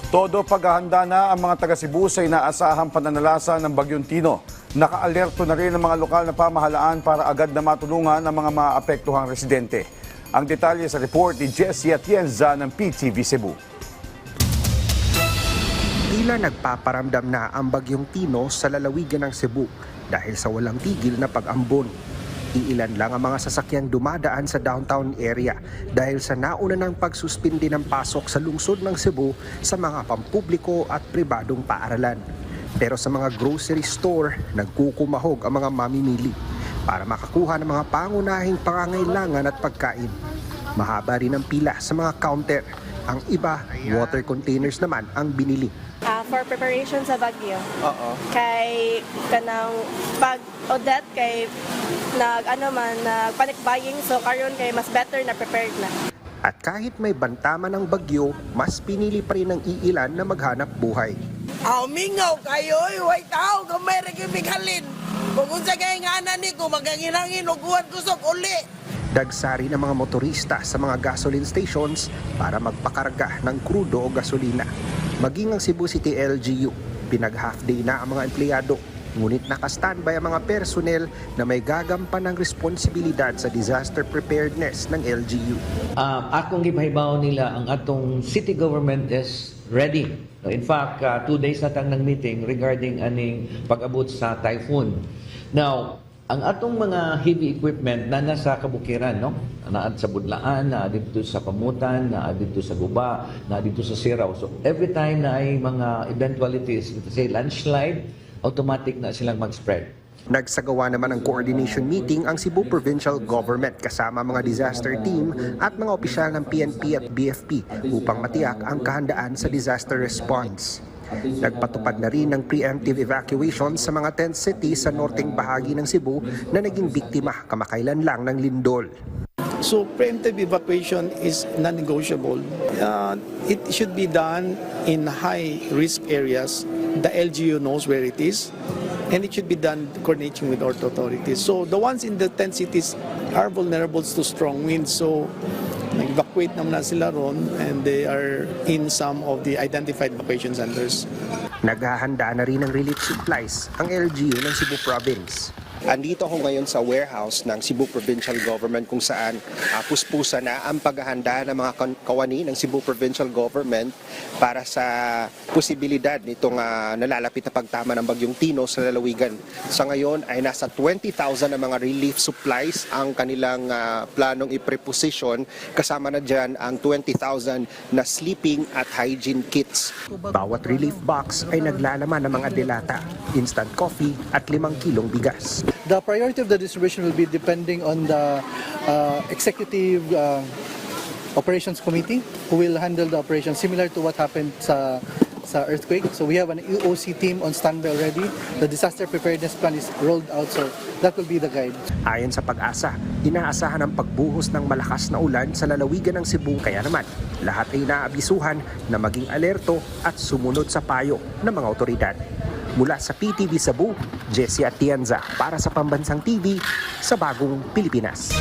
Todo paghahanda na ang mga taga Cebu sa inaasahang pananalasa ng Bagyong Tino. Naka-alerto na rin ang mga lokal na pamahalaan para agad na matulungan ang mga maapektuhang residente. Ang detalye sa report ni Jessie Atienza ng PTV Cebu. Tila nagpaparamdam na ang Bagyong Tino sa lalawigan ng Cebu dahil sa walang tigil na pag-ambon. Iilan lang ang mga sasakyang dumadaan sa downtown area dahil sa nauna ng pagsuspindi ng pasok sa lungsod ng Cebu sa mga pampubliko at pribadong paaralan. Pero sa mga grocery store, nagkukumahog ang mga mamimili para makakuha ng mga pangunahing pangangailangan at pagkain. Mahaba rin ang pila sa mga counter. Ang iba, water containers naman ang binili. For preparation sa Baguio. Oo. Kay kanang pag Odette kay nagpanic buying, so karon kay mas better na prepared na. At kahit may bantama ng bagyo, mas pinili pa rin ng iilan na maghanap buhay. Mingaw kayo, way tao, gamay rin halin. Kung unsa kay nga ni ko, magangilangin, uguan kusok uli. Dagsari ng mga motorista sa mga gasoline stations para magpakarga ng krudo o gasolina. Maging ang Cebu City LGU, pinag-half day na ang mga empleyado. Ngunit naka-standby ang mga personnel na may gagampan ng responsibilidad sa disaster preparedness ng LGU. Akong gipahibaw nila ang atong city government is ready. In fact, 2 days na tang ng meeting regarding aning pag-abot sa typhoon. Now, ang atong mga heavy equipment na nasa kabukiran, no? Na sa Budlaan, na dito sa Pamutan, na dito sa Guba, na dito sa Siraw. So every time na ay mga eventualities, say landslide, automatic na silang mag-spread. Nagsagawa naman ng coordination meeting ang Cebu Provincial Government kasama mga disaster team at mga opisyal ng PNP at BFP upang matiyak ang kahandaan sa disaster response. Nagpatupad na rin ng preemptive evacuation sa mga tent cities sa norteng bahagi ng Cebu na naging biktima kamakailan lang ng lindol. So preemptive evacuation is non-negotiable. It should be done in high-risk areas. The LGU knows where it is, and it should be done coordinating with our authorities. So the ones in the 10 cities are vulnerable to strong winds. So nag-evacuate naman na sila ron, and they are in some of the identified evacuation centers. Naghahanda na rin ng relief supplies ang LGU ng Cebu Province. Andito ako ngayon sa warehouse ng Cebu Provincial Government kung saan puspusa na ang paghahanda ng mga kawani ng Cebu Provincial Government para sa posibilidad nitong nalalapit na pagtama ng Bagyong Tino sa lalawigan. Sa ngayon ay nasa 20,000 na mga relief supplies ang kanilang planong i-preposition, kasama na dyan ang 20,000 na sleeping at hygiene kits. Bawat relief box ay naglalaman ng mga delata, instant coffee at 5 kilong bigas. The priority of the distribution will be depending on the executive operations committee who will handle the operation similar to what happened sa earthquake. So we have an EOC team on standby already. The disaster preparedness plan is rolled out, so that will be the guide. Ayon sa Pag-asa, inaasahan ang pagbuhos ng malakas na ulan sa lalawigan ng Cebu, kaya naman lahat ay naabisuhan na maging alerto at sumunod sa payo ng mga otoridad. Mula sa PTV Cebu, Jessie Atienza para sa Pambansang TV sa Bagong Pilipinas.